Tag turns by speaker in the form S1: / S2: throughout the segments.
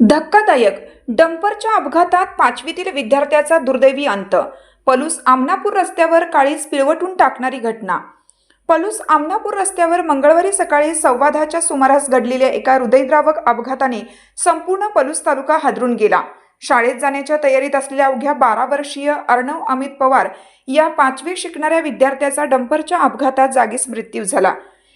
S1: धक्कादायक डंपरच्या अपघातात 5वीतील विद्यार्थ्याचा दुर्दैवी अंत. पलूस आमनापूर रस्त्यावर काळीज पिळवटून टाकणारी घटना. पलूस आमनापूर रस्त्यावर मंगळवारी सकाळी 10:15च्या सुमारास घडलेल्या एका हृदयद्रावक अपघाताने संपूर्ण पलूस तालुका हादरून गेला. शाळेत जाण्याच्या तयारीत असलेल्या अवघ्या 12 वर्षीय अर्णव अमित पवार या 5वी शिकणाऱ्या विद्यार्थ्याचा डंपरच्या अपघातात जागीच मृत्यू झाला.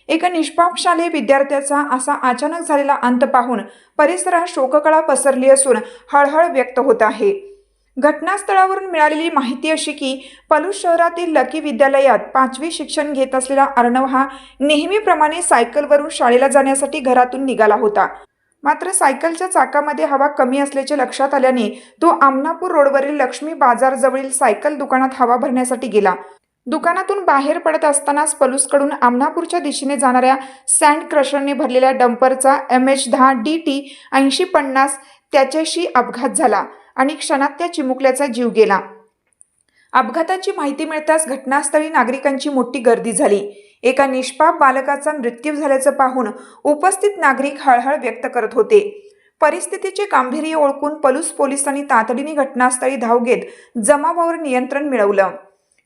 S1: एका निष्पाप शालेय विद्यार्थ्याचा असा अचानक झालेला अंत पाहून परिसरात शोककळा पसरली असून हळहळ व्यक्त होत आहे. घटनास्थळावरून मिळालेली माहिती अशी की पलूस शहरातील लकी विद्यालयात 5वी शिक्षण घेत असलेला अर्णव हा नेहमीप्रमाणे सायकलवरून शाळेला जाण्यासाठी घरातून निघाला होता. मात्र सायकलच्या चाकामध्ये हवा कमी असल्याचे लक्षात आल्याने तो आमनापूर रोडवरील लक्ष्मी बाजार जवळील सायकल दुकानात हवा भरण्यासाठी गेला. दुकानातून बाहेर पडत असतानाच पलूसकडून आमनापूरच्या दिशेने जाणाऱ्या सँड क्रशरने भरलेल्या डंपरचा MH10DT 8050 त्याच्याशी अपघात झाला आणि क्षणात त्या चिमुकल्याचा जीव गेला. अपघाताची माहिती मिळताच घटनास्थळी नागरिकांची मोठी गर्दी झाली. एका निष्पाप बालकाचा मृत्यू झाल्याचं पाहून उपस्थित नागरिक हळहळ व्यक्त करत होते. परिस्थितीचे गांभीर्य ओळखून पलूस पोलिसांनी तातडीने घटनास्थळी धाव घेत जमावावर नियंत्रण मिळवलं.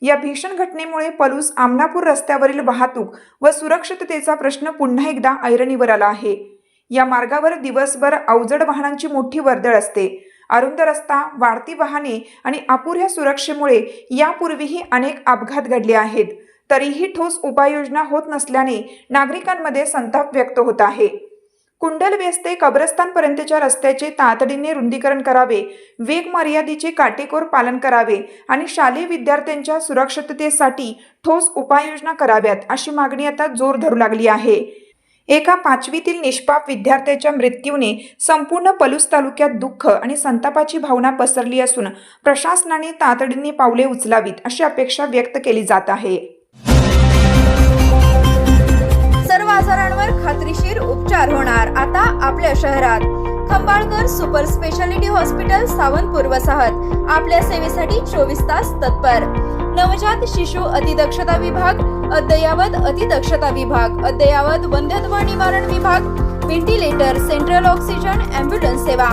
S1: या भीषण घटनेमुळे पलूस आमनापूर रस्त्यावरील वाहतूक व सुरक्षिततेचा प्रश्न पुन्हा एकदा ऐरणीवर आला आहे. या मार्गावर दिवसभर अवजड वाहनांची मोठी वर्दळ असते. अरुंद रस्ता, वाढती वाहने आणि अपुऱ्या सुरक्षेमुळे यापूर्वीही अनेक अपघात घडले आहेत. तरीही ठोस उपाययोजना होत नसल्याने नागरिकांमध्ये संताप व्यक्त होत आहे. कुंडलवेस ते कब्रस्तानपर्यंतच्या रस्त्याचे तातडीने रुंदीकरण करावे, वेग मर्यादेचे काटेकोर पालन करावे आणि शालेय विद्यार्थ्यांच्या सुरक्षिततेसाठी ठोस उपाययोजना कराव्यात अशी मागणी आता जोर धरू लागली आहे. एका 5वीतील निष्पाप विद्यार्थ्याच्या मृत्यूने संपूर्ण पलूस तालुक्यात दुःख आणि संतापाची भावना पसरली असून प्रशासनाने तातडीने पावले उचलावीत अशी अपेक्षा व्यक्त केली जात आहे.
S2: सर्व आजारांवर खात्रीशीर उपचार होणार आता आपल्या शहरात. Khambalkar super speciality hospital Sawantpur वसाहत आपल्या सेवेसाठी 24 तास तत्पर. नवजात शिशु अतिदक्षता विभाग, अद्ययावत अतिदक्षता विभाग, अद्ययावत वंध्यत्व निवारण विभाग, व्हेंटिलेटर, सेंट्रल ऑक्सिजन, ॲम्ब्युलन्स सेवा,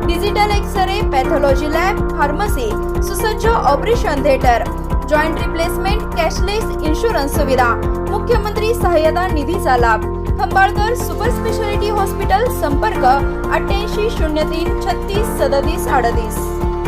S2: digital x-ray, pathology lab, pharmacy, सुसज्ज operation theatre, joint replacement, cashless insurance सुविधा, मुख्यमंत्री सहाय्यता निधीचा लाभ. Khambalkar super speciality hospital. संपर्क 88 03 36 37 38.